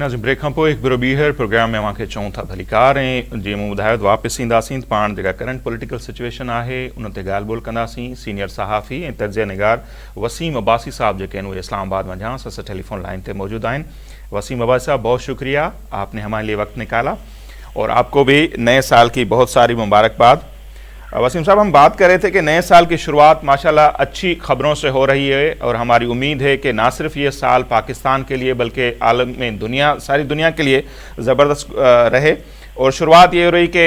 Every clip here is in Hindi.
नाज़िम ब्रेक खां पोइ हिकु भेरो ॿीहर प्रोग्राम में अव्हांखे चऊं था भलीकार ऐं जीअं मूं ॿुधायो त वापसि ईंदासीं त पाण जेका करंट पॉलिटिकल सिचुएशन आहे उन ते ॻाल्हि ॿोल कंदासीं। सीनियर सहाफ़ी ऐं तर्जिया निगार वसीम अब्बासी साहब जेके आहिनि उहे इस्लामाबाद में जहाँ से टेलीफोन लाइन पे मौजूद आहिनि। वसीम अब्बासी साहब, बहुत शुक्रिया, आपने हमारे लिए वक्त निकाला और आपको भी नए साल की बहुत सारी मुबारकबाद। वसीम साहब, हम बात कर रहे थे कि नए साल की शुरुआत माशाल्लाह अच्छी खबरों से हो रही है और हमारी उम्मीद है कि ना सिर्फ ये साल पाकिस्तान के लिए बल्कि आलम में दुनिया, सारी दुनिया के लिए ज़बरदस्त रहे। और शुरुआत ये हो रही कि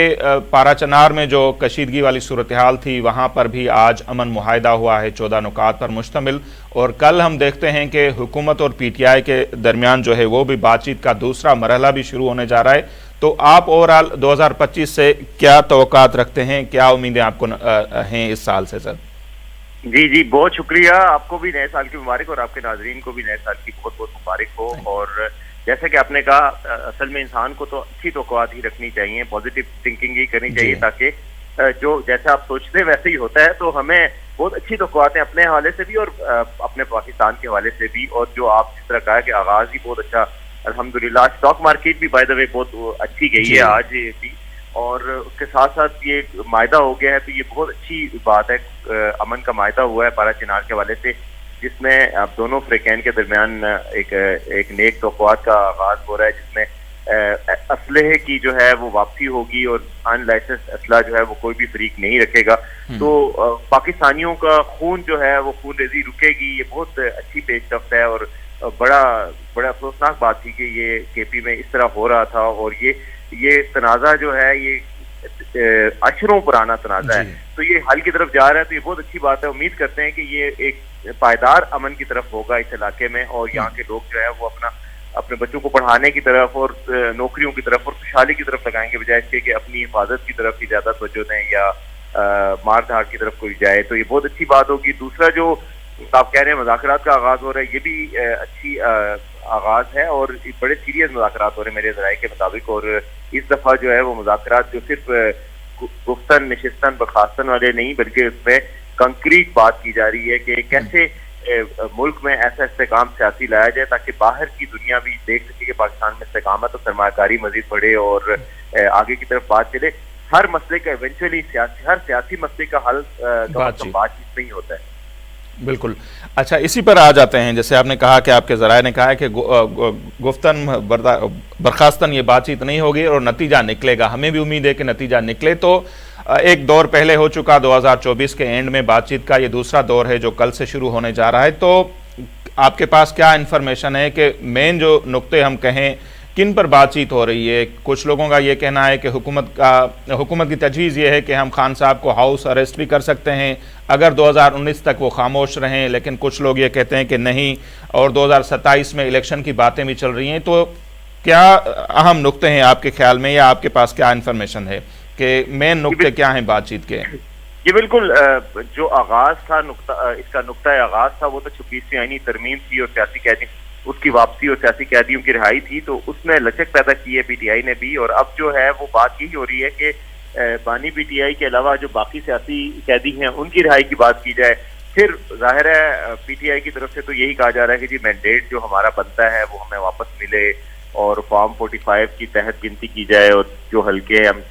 पारा चनार में जो कशीदगी वाली सूरत हाल थी वहाँ पर भी आज अमन मुआहिदा हुआ है 14 नुकात पर मुश्तमिल। और कल हम देखते हैं कि हुकूमत और PTI के दरमियान जो है वो भी बातचीत का दूसरा मरहला भी शुरू होने जा रहा है। तो आप ओवरऑल 2025 से क्या तवक्कात रखते हैं, क्या उम्मीदें आपको हैं इस साल से सर? जी, बहुत शुक्रिया। आपको भी नए साल की मुबारक और आपके नाजरीन को भी नए साल की बहुत बहुत मुबारक हो। और जैसे कि आपने कहा, असल में इंसान को तो अच्छी तवक्कात ही रखनी चाहिए, पॉजिटिव थिंकिंग ही करनी चाहिए, ताकि जो जैसा आप सोचते हैं वैसे ही होता है। तो हमें बहुत अच्छी तवक्कात है अपने हवाले से भी और अपने पाकिस्तान के हवाले से भी। और जो आप जिस तरह कहा कि आगाज ही बहुत अच्छा, अल्हम्दुलिल्लाह। स्टॉक मार्केट भी बाय द वे बहुत अच्छी गई है आज भी, और उसके साथ साथ ये मायदा हो गया है, तो ये बहुत अच्छी बात है। अमन का मायदा हुआ है पारा चिनार के हवाले से, जिसमें अब दोनों फ्रिकैन के दरमियान एक नेक तवक्कुआत का आगाज हो रहा है, जिसमें असलहे की जो है वो वापसी होगी और अनलाइसेंस असला जो है वो कोई भी फरीक नहीं रखेगा। तो पाकिस्तानियों का खून जो है वो खून रेजी रुकेगी। ये बहुत अच्छी पेशरफ्त है और बड़ा अफसोसनाक बात थी कि ये KP में इस तरह हो रहा था। और ये तनाज़ा जो है ये अशरों पुराना तनाज़ा है, तो ये हल की तरफ जा रहा है। तो ये बहुत अच्छी बात है। उम्मीद करते हैं कि ये एक पायदार अमन की तरफ होगा इस इलाके में, और यहाँ के लोग जो है वो अपने बच्चों को पढ़ाने की तरफ और नौकरियों की तरफ और खुशहाली की तरफ लगाएंगे, बजाय इसके कि अपनी हिफाजत की तरफ ही ज्यादा तवज्जो दें या मार धाड़ की तरफ कोई जाए। तो ये बहुत अच्छी बात होगी। दूसरा जो आप कह रहे हैं मुज़ाकरात का आगाज हो रहा है, ये भी अच्छी आगाज है और बड़े सीरियस मुज़ाकरात हो रहे हैं मेरे ज़राए के मुताबिक। और इस दफा जो है वो मुज़ाकरात जो सिर्फ गुफ्तन नशिस्तन बर्खास्तन वाले नहीं, बल्कि उसमें कंक्रीट बात की जा रही है कि कैसे मुल्क में ऐसा इस्तेकाम सियासी लाया जाए ताकि बाहर की दुनिया भी देख सके कि पाकिस्तान में इस्तेकामत और सरमायाकारी मजीद बढ़े और आगे की तरफ बात चले। हर मसले का इवेंचुअली हर सियासी मसले का हल बातचीत नहीं होता है। बिल्कुल। अच्छा, इसी पर आ जाते हैं। जैसे आपने कहा कि आपके ज़राए ने कहा है कि गुफ्तन बर्खास्तन ये बातचीत नहीं होगी और नतीजा निकलेगा। हमें भी उम्मीद है कि नतीजा निकले। तो एक दौर पहले हो चुका 2024 के एंड में बातचीत का, ये दूसरा दौर है जो कल से शुरू होने जा रहा है। तो आपके पास क्या इन्फॉर्मेशन है कि मेन जो नुक्ते हम कहें किन पर बातचीत हो रही है? कुछ लोगों का ये कहना है कि हुकूमत की तजवीज़ ये है कि हम खान साहब को हाउस अरेस्ट भी कर सकते हैं अगर 2019 तक वो खामोश रहें, लेकिन कुछ लोग ये कहते हैं कि नहीं, और 2027 में इलेक्शन की बातें भी चल रही हैं। तो क्या अहम नुक्ते हैं आपके ख्याल में, या आपके पास क्या इन्फॉर्मेशन है कि मेन नुक्ते क्या हैं बातचीत के? ये बिल्कुल जो आगाज था, इसका नुक्ता आगाज था वो तो 26वीं आईनी तरमीम थी और सियासी कैदी उसकी वापसी और सियासी कैदियों की रिहाई थी। तो उसमें लचक पैदा की है PTI ने भी। और अब जो है वो बात यही हो रही है कि बानी PTI के अलावा जो बाकी सियासी कैदी हैं उनकी रिहाई की बात की जाए। फिर जाहिर है PTI की तरफ से तो यही कहा जा रहा है कि जी मैंडेट जो हमारा बनता है वो हमें वापस मिले और फॉर्म 45 की तहत गिनती की जाए और जो हल्के हम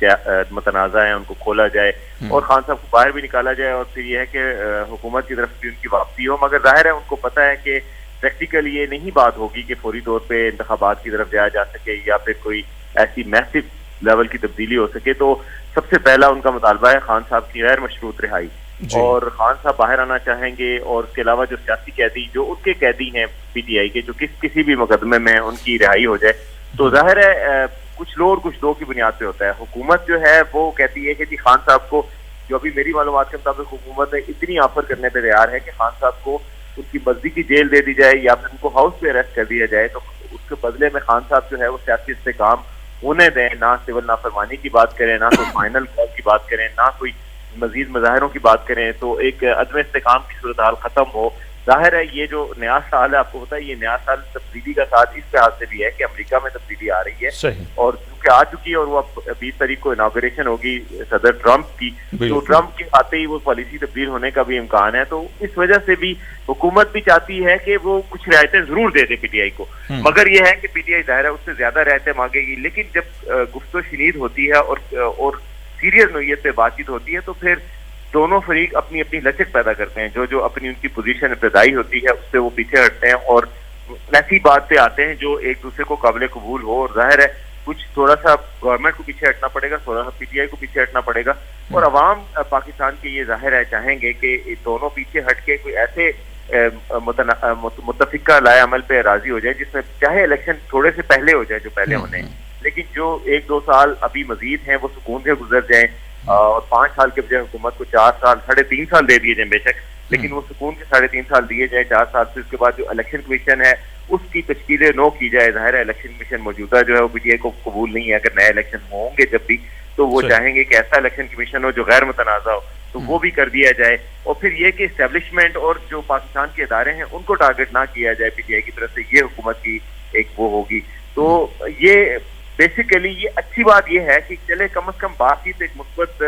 मतनाज़ा हैं उनको खोला जाए और खान साहब को बाहर भी निकाला जाए। और फिर यह है कि हुकूमत की तरफ भी उनकी वापसी हो। मगर जाहिर है उनको पता है कि प्रैक्टिकल ये नहीं बात होगी कि फौरी तौर पे इंतखाबात की तरफ जाया जा सके या फिर कोई ऐसी मैसिव लेवल की तब्दीली हो सके। तो सबसे पहला उनका मुतालबा है खान साहब की गैर मशरूत रिहाई, और खान साहब बाहर आना चाहेंगे। और उसके अलावा जो सियासी कैदी जो उनके कैदी हैं PTI के, जो किसी भी मुकदमे में उनकी रिहाई हो जाए। तो जाहिर है कुछ लो और कुछ दो की बुनियाद पे होता है। हुकूमत जो है वो कहती है कि जी खान साहब को, जो अभी मेरी मालूमात के मुताबिक हुकूमत इतनी ऑफर करने पर तैयार है कि खान साहब को उनकी मर्जी की जेल दे दी जाए या फिर उनको हाउस पे अरेस्ट कर दिया जाए। तो उसके बदले में खान साहब जो है वो सियासी इस्तेकाम होने दें, ना सिविल नाफरमानी की बात करें, ना कोई फाइनल कॉल की बात करें, ना कोई मजीद मुजाहरों की बात करें। तो एक अदम इस्तेकाम की सूरत हाल खत्म हो, जाहिर है ये जो नया साल है, आपको पता है ये नया साल तब्दीली का साथ इस लिहाज से भी है कि अमेरिका में तब्दीली आ रही है और क्योंकि आ चुकी है और वो अब 20 तारीख को इनॉग्रेशन होगी सदर ट्रंप की, तो ट्रंप के आते ही वो पॉलिसी तब्दील होने का भी इम्कान है। तो इस वजह से भी हुकूमत भी चाहती है कि वो कुछ रियायतें जरूर दे दे पीटीआई को, मगर ये है कि पीटीआई जाहिर है उससे ज्यादा रियायतें मांगेगी। लेकिन जब गुफ्तो शनीद होती है और सीरियस नोयत पे बातचीत होती है तो फिर दोनों फरीक अपनी अपनी लचक पैदा करते हैं, जो अपनी उनकी पोजीशन इब्तदाई होती है उससे वो पीछे हटते हैं और ऐसी बात पे आते हैं जो एक दूसरे को काबिल कबूल हो। और जाहिर है कुछ थोड़ा सा गवर्नमेंट को पीछे हटना पड़ेगा, थोड़ा सा पीटीआई को पीछे हटना पड़ेगा और अवाम पाकिस्तान के ये जाहिर है चाहेंगे कि दोनों पीछे हट के कोई ऐसे मुतफिका लाए अमल पे राजी हो जाए जिसमें चाहे इलेक्शन थोड़े से पहले हो जाए जो पहले होने, लेकिन जो 1-2 साल अभी मजीद हैं वो सुकून से गुजर जाएं और 5 साल के बजाय हुकूमत को 4 साल 3.5 साल दे दिए जाए बेशक, लेकिन वो सुकून के 3.5 साल दिए जाए 4 साल से। उसके बाद जो इलेक्शन कमीशन है उसकी तश्कील नो की जाए। जाहिर है इलेक्शन कमीशन मौजूदा जो है वो पीटीआई को कबूल नहीं है, अगर नए इलेक्शन होंगे जब भी तो वो चाहेंगे कि ऐसा इलेक्शन कमीशन हो जो गैर मुतनाज़ा हो, तो वो भी कर दिया जाए। और फिर ये कि एस्टेब्लिशमेंट और जो पाकिस्तान के इदारे हैं उनको टारगेट ना किया जाए पीटीआई की तरफ से, ये हुकूमत की एक वो होगी। तो ये बेसिकली ये अच्छी बात ये है कि चले कम से कम बातचीत एक मुस्बत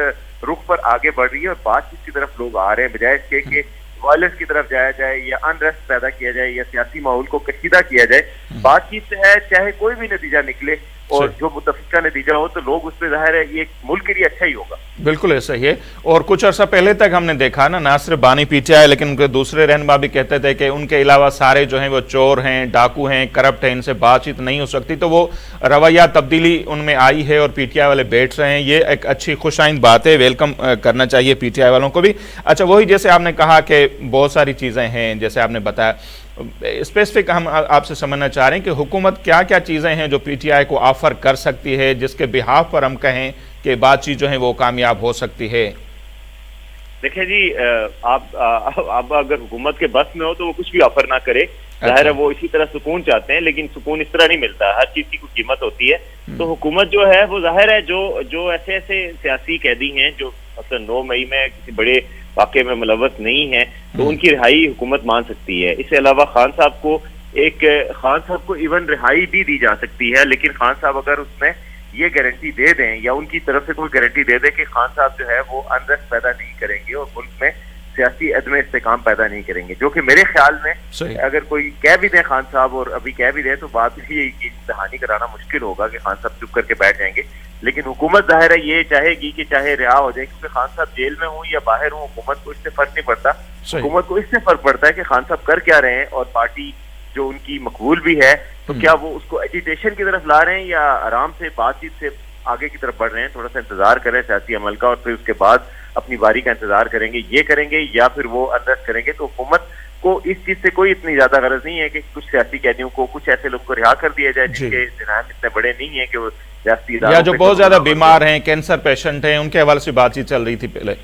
रुख पर आगे बढ़ रही है और बातचीत की तरफ लोग आ रहे हैं, बजाय इसके कि वायलेंस की तरफ जाया जाए या अनरेस्ट पैदा किया जाए या सियासी माहौल को कशीदा किया जाए। बातचीत है चाहे कोई भी नतीजा निकले और जो मुतफिका नतीजा हो तो लोग उस पर जाहिर है ये मुल्क के लिए अच्छा ही होगा। बिल्कुल ऐसा ही है। और कुछ अर्सा पहले तक हमने देखा ना सिर्फ बानी पीटीआई लेकिन उनके दूसरे रहनुमा भी कहते थे कि उनके अलावा सारे जो हैं वो चोर हैं, डाकू हैं, करप्ट हैं, इनसे बातचीत नहीं हो सकती। तो वो रवैया तब्दीली उनमें आई है और पीटीआई वाले बैठ रहे हैं, ये एक अच्छी खुशाइंद बात है, वेलकम करना चाहिए पीटीआई वालों को भी। अच्छा, वही जैसे आपने कहा कि बहुत सारी चीज़ें हैं, जैसे आपने बताया स्पेसिफिक हम आपसे समझना चाह रहे हैं कि हुकूमत क्या क्या चीज़ें हैं जो पीटीआई को ऑफर कर सकती है जिसके बिहाफ पर हम कहें कि बातचीत जो है वो कामयाब हो सकती है। देखिए जी, आप अगर हुकूमत के बस में हो तो वो कुछ भी ऑफर ना करे, जाहिर है वो इसी तरह सुकून चाहते हैं, लेकिन सुकून इस तरह नहीं मिलता, हर चीज की कुछ कीमत होती है। तो हुकूमत जो है वो जाहिर है जो ऐसे सियासी कैदी हैं जो मतलब 9 मई में किसी बड़े वाक़े में मुलव्वस नहीं है तो उनकी रिहाई हुकूमत मान सकती है। इसके अलावा खान साहब को इवन रिहाई भी दी जा सकती है, लेकिन खान साहब अगर उसमें ये गारंटी दे दें या उनकी तरफ से कोई गारंटी दे दे कि खान साहब जो है वो अनरेस्ट पैदा नहीं करेंगे और मुल्क में सियासी अदम इस्तेकाम पैदा नहीं करेंगे, जो कि मेरे ख्याल में अगर कोई कह भी दे खान साहब और अभी कह भी दे तो बात ही कहानी कराना मुश्किल होगा कि खान साहब चुप करके बैठ जाएंगे। लेकिन हुकूमत जाहिर है ये चाहेगी कि चाहे रिहा हो जाए, क्योंकि खान साहब जेल में हो या बाहर हो हुकूमत को इससे फर्क नहीं पड़ता। हुकूमत को इससे फर्क पड़ता है कि खान साहब कर क्या रहे हैं और पार्टी जो उनकी मकबूल भी है तो क्या वो उसको एजिटेशन की तरफ ला रहे हैं या आराम से बातचीत से आगे की तरफ बढ़ रहे हैं। थोड़ा सा इंतजार करें सियासी अमल का और फिर उसके बाद अपनी बारी का इंतजार करेंगे, ये करेंगे या फिर वो अनरेस्ट करेंगे। तो हुकूमत को इस चीज से कोई इतनी ज्यादा गरज नहीं है कि कुछ सियासी कैदियों को, कुछ ऐसे लोग को रिहा कर दिया जाए जिनके जिनाम इतने बड़े नहीं है कि वो सियासी या जो बहुत ज्यादा बीमार हैं, कैंसर पेशेंट हैं, उनके हवाले से बातचीत चल रही थी पहले।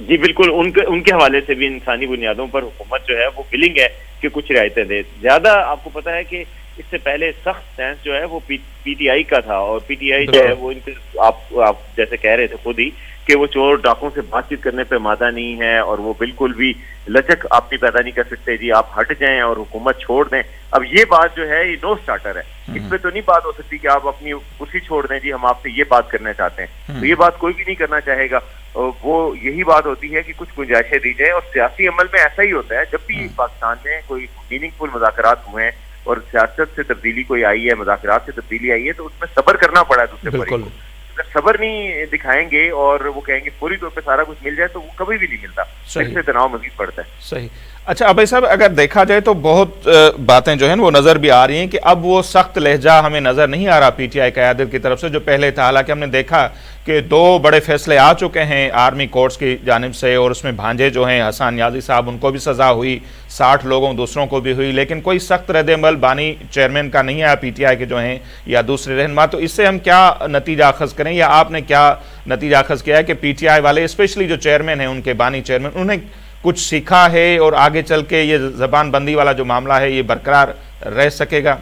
जी बिल्कुल, उनके हवाले से भी इंसानी बुनियादों पर हुकूमत जो है वो विलिंग है कि कुछ रियायतें दे। ज्यादा आपको पता है कि इससे पहले सख्त सेंस जो है वो पीटीआई का था और पीटीआई जो है वो इनके आप जैसे कह रहे थे खुद ही कि वो चोर डाकों से बातचीत करने पे मादा नहीं है और वो बिल्कुल भी लचक आपने पैदा नहीं कर सकते जी, आप हट जाएं और हुकूमत छोड़ दें। अब ये बात जो है ये नो स्टार्टर है, इस पे तो नहीं बात हो सकती कि आप अपनी कुर्सी छोड़ दें जी, हम आपसे ये बात करना चाहते हैं। तो ये बात कोई भी नहीं करना चाहेगा। वो यही बात होती है कि कुछ गुंजाइशें दी जाए और सियासी अमल में ऐसा ही होता है। जब भी पाकिस्तान में कोई मीनिंगफुल मुज़ाकरात हुए हैं और सियासत से तब्दीली कोई आई है, मुज़ाकरात से तब्दीली आई है, तो उसमें सब्र करना पड़ा है दूसरे पक्ष को। अगर सब्र नहीं दिखाएंगे और वो कहेंगे पूरी तौर पे सारा कुछ मिल जाए तो वो कभी भी नहीं मिलता, इससे तनाव मजीद बढ़ता है। सही। अच्छा अभय साहब, अगर देखा जाए तो बहुत बातें जो है वो नजर भी आ रही हैं कि अब वो सख्त लहजा हमें नजर नहीं आ रहा पीटीआई क़यादत की तरफ से जो पहले था। हालांकि हमने देखा कि 2 बड़े फैसले आ चुके हैं आर्मी कोर्ट्स की जानिब से और उसमें भांजे जो हैं हसन याजी साहब उनको भी सजा हुई, 60 लोगों दूसरों को भी हुई, लेकिन कोई सख्त रद्द-ए-अमल बानी चेयरमैन का नहीं आया पीटीआई के जो हैं या दूसरे रहनुमा। तो इससे हम क्या नतीजा अखज़ करें या आपने क्या नतीजा अखज़ किया है कि पीटीआई वाले स्पेशली जो चेयरमैन हैं उनके बानी चेयरमैन उन्हें कुछ सीखा है और आगे चल के ये ज़बान बंदी वाला जो मामला है ये बरकरार रह सकेगा?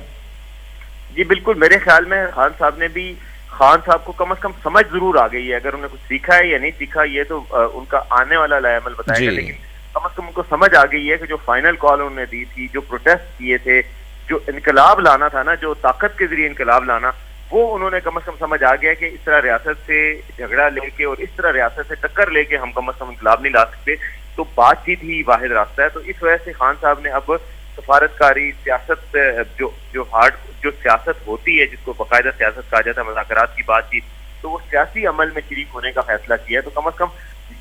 जी बिल्कुल, मेरे ख्याल में खान साहब को कम से कम समझ जरूर आ गई है। अगर उन्हें कुछ सीखा है या नहीं सीखा ये तो उनका आने वाला लाएमल बताएगा, लेकिन कम से कम उनको समझ आ गई है कि जो फाइनल कॉल उन्होंने दी थी, जो प्रोटेस्ट किए थे, जो इनकलाब लाना था ना, जो ताकत के जरिए इनकलाब लाना, वो उन्होंने कम से कम समझ आ गया कि इस तरह रियासत से झगड़ा लेके और इस तरह रियासत से टक्कर लेके हम कम से कम इनकलाब नहीं ला सकते, तो बातचीत ही वाहिद रास्ता है। तो इस वजह से खान साहब ने अब सफारतकारी सियासत, जो सियासत होती है, जिसको बाकायदा सियासत कहा जाता है, मुज़ाकरात की बातचीत, तो वो सियासी अमल में शरीक होने का फैसला किया है। तो कम से कम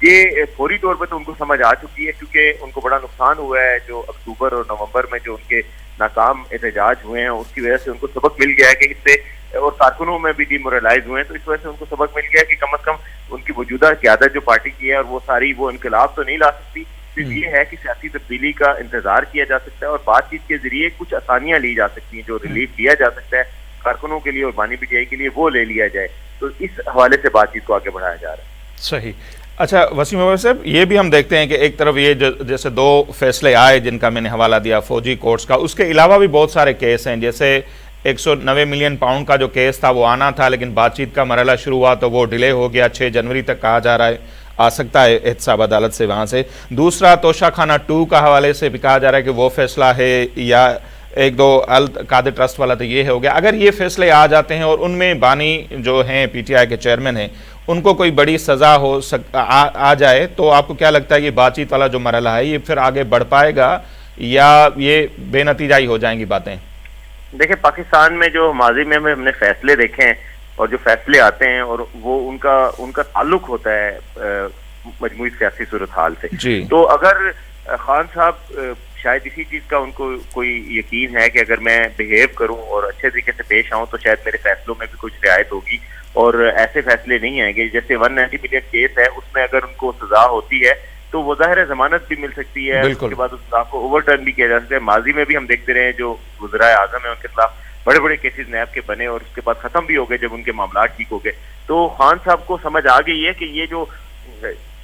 ये फौरी तौर पर तो उनको समझ आ चुकी है, क्योंकि उनको बड़ा नुकसान हुआ है जो अक्टूबर और नवंबर में जो उनके नाकाम एहतजाज हुए हैं, उसकी वजह से उनको सबक मिल गया है कि इससे, और कारकुनों में भी डिमोरलाइज हुए हैं, तो इस वजह से उनको सबक मिल गया कि कम से कम उनकी मौजूदा क़यादत जो पार्टी की है, और वो सारी वो इनकलाब तो नहीं ला सकती, तो ये है कि सियासी तब्दीली का इंतजार किया जा सकता है और बातचीत के जरिए कुछ आसानियां ली जा सकती हैं, जो रिलीफ लिया जा सकता है कारकुनों के लिए और बानी पीटीआई के लिए, वो ले लिया जाए। तो इस हवाले से बातचीत को आगे बढ़ाया जा रहा है। सही। अच्छा वसीम अव्वल साहब, ये भी हम देखते हैं कि एक तरफ ये जैसे 2 फैसले आए जिनका मैंने हवाला दिया फौजी कोर्ट्स का, उसके अलावा भी बहुत सारे केस हैं, जैसे 190 मिलियन पाउंड का जो केस था वो आना था, लेकिन बातचीत का मरहला शुरू हुआ तो वो डिले हो गया, 6 जनवरी तक कहा जा रहा है आ सकता है एहतसाब अदालत से वहाँ से। दूसरा तोशाखाना 2 का हवाले से भी कहा जा रहा है कि वो फैसला है, या 1-2 अल कादिर ट्रस्ट वाला, तो ये हो गया। अगर ये फैसले आ जाते हैं और उनमें बानी जो हैं पीटीआई के चेयरमैन हैं उनको कोई बड़ी सज़ा आ जाए, तो आपको क्या लगता है ये बातचीत वाला जो मरहला है ये फिर आगे बढ़ पाएगा या ये बेनतीजा ही हो जाएंगी बातें? देखिए, पाकिस्तान में जो माजी में हमने फैसले देखे हैं और जो फैसले आते हैं, और वो उनका ताल्लुक होता है मजमूई सियासी सूरत हाल से। तो अगर खान साहब शायद इसी चीज का उनको कोई यकीन है कि अगर मैं बिहेव करूं और अच्छे तरीके से पेश आऊं तो शायद मेरे फैसलों में भी कुछ रियायत होगी और ऐसे फैसले नहीं आएंगे। जैसे 190 मिलियन केस है, उसमें अगर उनको सजा होती है तो वो जाहिर है जमानत भी मिल सकती है, उसके बाद उस सजा को ओवरटर्न भी किया जा सकता है। माजी में भी हम देखते रहे जो वज़ीर आज़म है उनके खिलाफ बड़े बड़े केसेस नैब के बने और उसके बाद खत्म भी हो गए जब उनके मामला ठीक हो गए। तो खान साहब को समझ आ गई है कि ये जो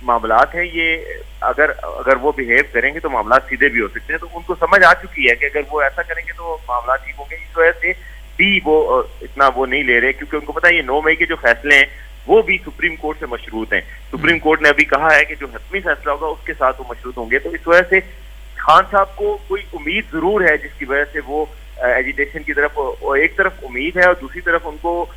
मामलात है, ये अगर वो बिहेव करेंगे तो मामला सीधे भी हो सकते हैं। तो उनको समझ आ चुकी है कि अगर वो ऐसा करेंगे तो मामला ठीक होंगे। इस वजह से भी वो इतना वो नहीं ले रहे, क्योंकि उनको पता है ये 9 मई के जो फैसले हैं वो भी सुप्रीम कोर्ट से मशरूत हैं। सुप्रीम कोर्ट ने अभी कहा है कि जो हतमी फैसला होगा उसके साथ वो मशरूत होंगे। तो इस वजह से खान साहब को कोई उम्मीद जरूर है, जिसकी वजह से वो एजिटेशन की तरफ, और एक तरफ उम्मीद है और दूसरी तरफ उनको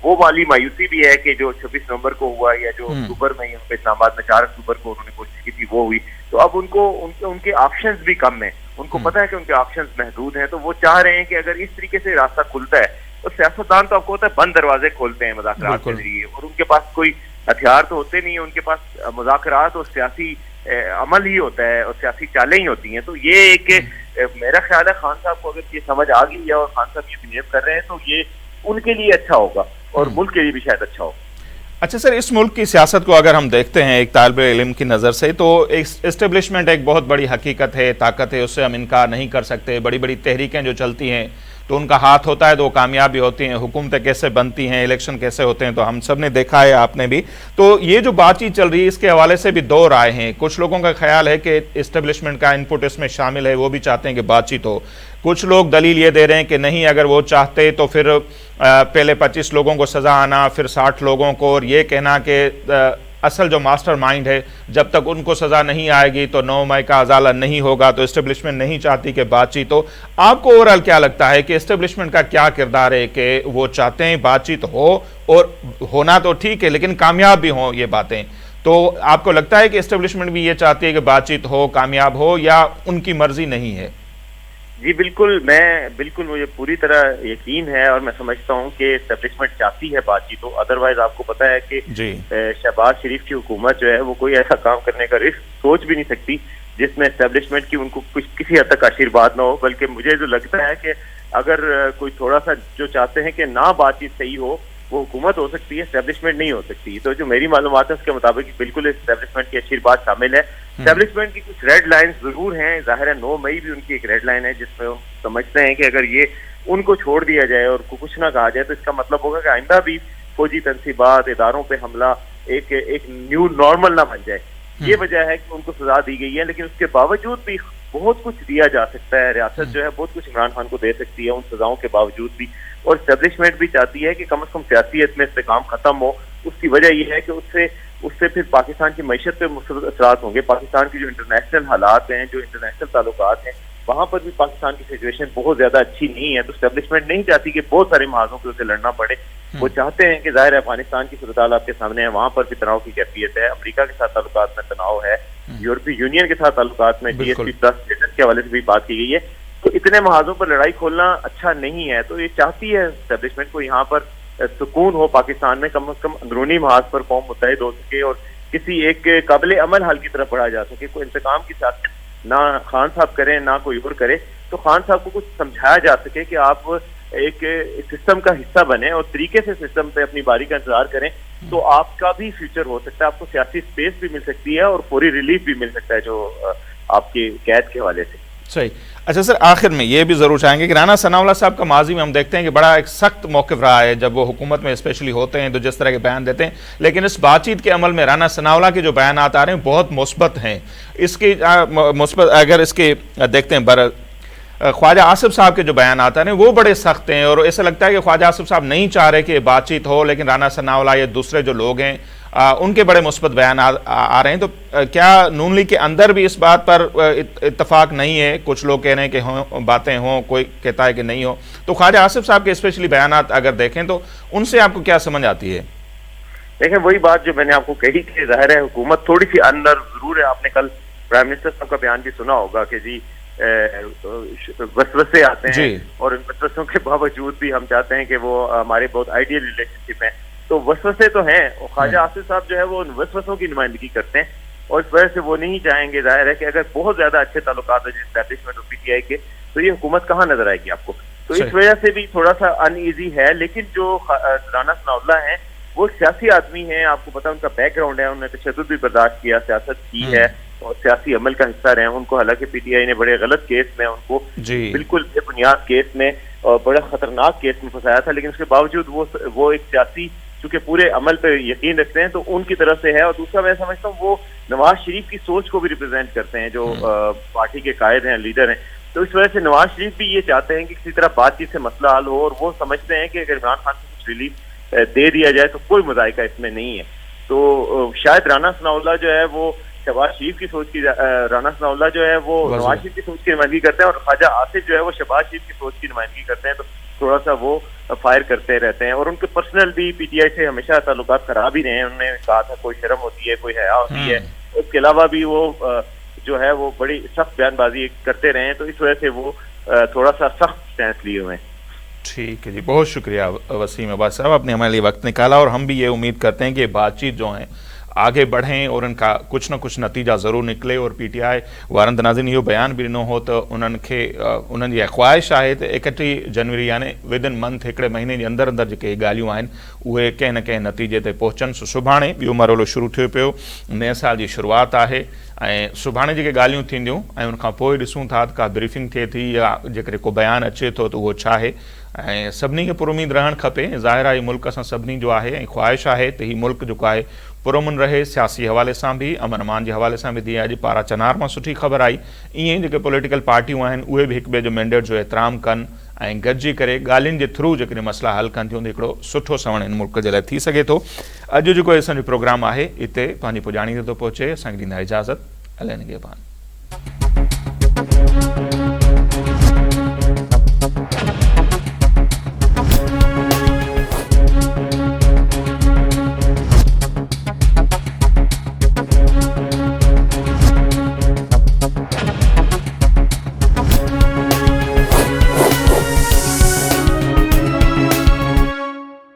वो वाली मायूसी भी है कि जो 26 नवंबर को हुआ या जो अक्टूबर में यहाँ पे इस्लामाबाद में 4 अक्टूबर को उन्होंने कोशिश की थी वो हुई। तो अब उनके ऑप्शंस भी कम है, उनको पता है कि उनके ऑप्शंस महदूद हैं। तो वो चाह रहे हैं कि अगर इस तरीके से रास्ता खुलता है तो सियासतदान तो आपको होता है बंद दरवाजे खोलते हैं मुज़ाकरात के जरिए, और उनके पास कोई हथियार तो होते नहीं है, उनके पास मुज़ाकरात और सियासी अमल ही होता है और सियासी चालें ही होती हैं। तो ये एक मेरा ख्याल है खान साहब को अगर ये समझ आ गई है और खान साहब ये बिहेव कर रहे हैं तो ये उनके लिए अच्छा होगा और मुल्क के लिए भी शायद अच्छा होगा। अच्छा सर, इस मुल्क की सियासत को अगर हम देखते हैं एक तालिबे इल्म की नज़र से, तो एस्टेब्लिशमेंट एक बहुत बड़ी हकीकत है, ताकत है, उससे हम इनकार नहीं कर सकते। बड़ी बड़ी तहरीकें जो चलती हैं तो उनका हाथ होता है तो वो कामयाब भी होती हैं। हुकूमतें कैसे बनती हैं, इलेक्शन कैसे होते हैं, तो हम सब ने देखा है, आपने भी। तो ये जो बातचीत चल रही है इसके हवाले से भी 2 राय हैं। कुछ लोगों का ख्याल है कि इस्टेब्लिशमेंट का इनपुट इसमें शामिल है, वो भी चाहते हैं कि बातचीत हो। कुछ लोग दलील ये दे रहे हैं कि नहीं, अगर वो चाहते तो फिर पहले 25 लोगों को सज़ा आना, फिर 60 लोगों को, और ये कहना कि असल जो मास्टर माइंड है जब तक उनको सज़ा नहीं आएगी तो 9 मई का अजाला नहीं होगा। तो इस्टेब्लिशमेंट नहीं चाहती कि बातचीत हो। आपको ओवरऑल क्या लगता है कि इस्टेब्लिशमेंट का क्या किरदार है कि वो चाहते हैं बातचीत हो, और होना तो ठीक है लेकिन कामयाब भी हो ये बातें? तो आपको लगता है कि इस्टेब्लिशमेंट भी ये चाहती है कि बातचीत हो, कामयाब हो, या उनकी मर्जी नहीं है? जी बिल्कुल, मुझे पूरी तरह यकीन है और मैं समझता हूँ कि एस्टेब्लिशमेंट चाहती है बातचीत हो। अदरवाइज आपको पता है कि शहबाज शरीफ की हुकूमत जो है वो कोई ऐसा काम करने का रिस्क सोच भी नहीं सकती जिसमें एस्टेब्लिशमेंट की उनको कुछ किसी हद तक आशीर्वाद ना हो। बल्कि मुझे जो लगता है कि अगर कोई थोड़ा सा जो चाहते हैं कि ना बातचीत सही हो, वो हुकूमत हो सकती है, एस्टेब्लिशमेंट नहीं हो सकती। तो जो मेरी मालूमात है उसके मुताबिक बिल्कुल एस्टेब्लिशमेंट की आशीर्वाद शामिल है। एस्टेब्लिशमेंट की कुछ रेड लाइंस जरूर हैं, जाहिर है 9 मई भी उनकी एक रेड लाइन है जिसमें वो समझते हैं कि अगर ये उनको छोड़ दिया जाए और कुछ ना कहा जाए तो इसका मतलब होगा कि आइंदा भी फौजी तनसीबात, इदारों पे हमला एक न्यू नॉर्मल ना बन जाए। ये वजह है कि उनको सजा दी गई है, लेकिन उसके बावजूद भी बहुत कुछ दिया जा सकता है। रियासत जो है बहुत कुछ इमरान खान को दे सकती है उन सजाओं के बावजूद भी। और एस्टेब्लिशमेंट भी चाहती है कि कम से कम सियासियत में इस्तेकाम खत्म हो। उसकी वजह यह है कि उससे उससे फिर पाकिस्तान की मईशत पे मुस्तक़िल असरात होंगे। पाकिस्तान की जो इंटरनेशनल हालात हैं, जो इंटरनेशनल ताल्लुकात हैं, वहां पर भी पाकिस्तान की सिचुएशन बहुत ज्यादा अच्छी नहीं है। तो एस्टेब्लिशमेंट नहीं चाहती कि बहुत सारे महाजों पे उसे लड़ना पड़े। वो चाहते हैं कि जाहिर है अफगानिस्तान की सूरत हाल आपके सामने है, वहां पर भी तनाव की कैफियत है, अमेरिका के साथ ताल्लुकात में तनाव है, यूरोपीय यूनियन के साथ ताल्लुकात में GSP प्लस स्टेटस के हवाले से भी बात की गई है। तो इतने महाजों पर लड़ाई खोलना अच्छा नहीं है। तो ये चाहती है एस्टेब्लिशमेंट को यहाँ पर सुकून हो, पाकिस्तान में कम से कम अंदरूनी महाज पर कौम मुत्तहिद हो सके और किसी एक काबिल अमल हल की तरफ बढ़ा जा सके। कोई इंतकाम की सियासत ना खान साहब करें ना कोई और करे, तो खान साहब को कुछ समझाया जा सके कि आप एक सिस्टम का हिस्सा बने और तरीके से सिस्टम पे अपनी बारी का इंतजार करें, तो आपका भी फ्यूचर हो सकता है, आपको सियासी स्पेस भी मिल सकती है और फौरी रिलीफ भी मिल सकता है जो आपकी कैद के हवाले से। सही। अच्छा सर, आखिर में ये भी जरूर चाहेंगे कि राना सनाउल्लाह साहब का माजी में हम देखते हैं कि बड़ा एक सख्त मौक़िफ़ रहा है जब वो हुकूमत में स्पेशली होते हैं तो जिस तरह के बयान देते हैं, लेकिन इस बातचीत के अमल में राना सनाउल्लाह के जो बयान आ रहे हैं बहुत मुस्बत हैं। इसकी मुस्बत अगर इसके देखते हैं ख्वाजा आसिफ साहब के जो बयान आता है वो बड़े सख्त हैं और ऐसा लगता है कि ख्वाजा आसिफ साहब नहीं चाह रहे कि बातचीत हो, लेकिन राना सनाउल्लाह या दूसरे जो लोग हैं उनके बड़े मुस्बत बयान आ रहे हैं। तो क्या नून लीग के अंदर भी इस बात पर इत्तफाक नहीं है? कुछ लोग कह रहे हैं कि हों बातें हों, कोई कहता है कि नहीं हो। तो ख्वाजा आसिफ साहब के स्पेशली बयान अगर देखें तो उनसे आपको क्या समझ आती है? देखें, वही बात जो मैंने आपको कही कि जाहिर है हुकूमत थोड़ी सी अंदर जरूर है। आपने कल प्राइम मिनिस्टर साहब का बयान भी सुना होगा कि जी वसवसे आते हैं और इन वसवसों के बावजूद भी हम चाहते हैं कि वो हमारे बहुत आइडियल रिलेशनशिप है। तो वसवसे तो हैं और ख्वाजा आसिफ साहब जो है वो उन वसवसों की नुमाइंदगी करते हैं और इस वजह से वो नहीं चाहेंगे। जाहिर है कि अगर बहुत ज्यादा अच्छे ताल्लुकात है एस्टैब्लिशमेंट और PTI के, तो ये हुकूमत कहाँ नजर आएगी आपको। तो इस वजह से भी थोड़ा सा अनईजी है। लेकिन जो राना सनाउल्लाह है वो सियासी आदमी है, आपको पता है उनका बैकग्राउंड है, उन्होंने तशद्दुद भी बर्दाश्त किया, सियासत की है और सियासी अमल का हिस्सा रहे हैं। उनको हालांकि PTI ने बड़े गलत केस में उनको बिल्कुल बेबुनियाद केस में और बड़ा खतरनाक केस में फंसाया था, लेकिन उसके बावजूद वो एक सियासी चूंकि पूरे अमल पे यकीन रखते हैं तो उनकी तरफ से है। और दूसरा मैं समझता हूँ वो नवाज शरीफ की सोच को भी रिप्रेजेंट करते हैं जो पार्टी के कायद हैं, लीडर हैं। तो इस वजह से नवाज शरीफ भी ये चाहते हैं कि किसी तरह बातचीत से मसला हल हो और वो समझते हैं कि अगर इमरान खान को कुछ रिलीफ दे दिया जाए तो कोई मुज़ायका इसमें नहीं है। तो शायद राना सनाउल्लाह जो है वो शहबाज शरीफ की सोच की, राना सनाउल्लाह जो है वो नवाज शरीफ की सोच की नुमाइंदगी करते हैं और ख्वाजा आसिफ जो है वो शहबाज शरीफ की सोच की नुमाइंदगी करते हैं। तो थोड़ा सा वो फायर करते रहते हैं और उनके पर्सनल भी PTI से हमेशा ताल्लुकात खराब ही रहे हैं। उन्होंने कहा था कोई शर्म होती है, कोई हया होती है। उसके अलावा भी वो जो है वो बड़ी सख्त बयानबाजी करते रहे हैं। तो इस वजह से वो थोड़ा सा सख्त स्टैंड लिए हुए हैं। ठीक है जी, बहुत शुक्रिया वसीम अब्बास साहब, आपने हमारे लिए वक्त निकाला और हम भी ये उम्मीद करते हैं कि बातचीत जो है आगे बढ़ें और इनका कुछ ना कुछ नतीजा ज़रूर निकले और PTI वारंत नाज़रीन इहो बयान भी ॾिनो हो त उन्हनि जी ख़्वाहिश आहे त 31 जनवरी यानी विदिन मंथ हिकिड़े महीने जे अंदरि अंदरि जेके ॻाल्हियूं आहिनि उहे कंहिं न कंहिं नतीजे ते पहुचनि। सुभाणे ॿियो मरोलो शुरू थियो पियो, नए साल जी शुरूआत आहे ऐं सुभाणे जेके ॻाल्हियूं थींदियूं ऐं उनखां पोइ ॾिसूं था त का ब्रीफिंग थिए थी या जेकॾहिं को बयानु अचे थो त उहो छा आहे। ऐं सभिनी खे पुरुमीद रहणु खपे। ज़ाहिर आहे मुल्क असां सभिनी जो आहे ऐं ख़्वाहिश आहे त हीउ मुल्क जेको आहे पुरअमन रहे, सियासी हवाले सां बि, अमन अमान जे हवाले सां बि। जीअं अॼु पारा चनार मां सुठी ख़बर आई, ईअं ई जेके पॉलिटिकल पार्टियूं आहिनि उहे बि हिक ॿिए जो मैंडेट जो एतिराम कनि ऐं गॾिजी करे ॻाल्हियुनि जे थ्रू जेकॾहिं मसइला हल कनि थियूं त हिकिड़ो सुठो सवण हिन मुल्क जे लाइ थी सघे थो। अॼु जेको असांजो प्रोग्राम आहे हिते पंहिंजी पुॼाणी ते थो पहुचे। असांखे ॾींदा इजाज़त। अलाह निगहबान।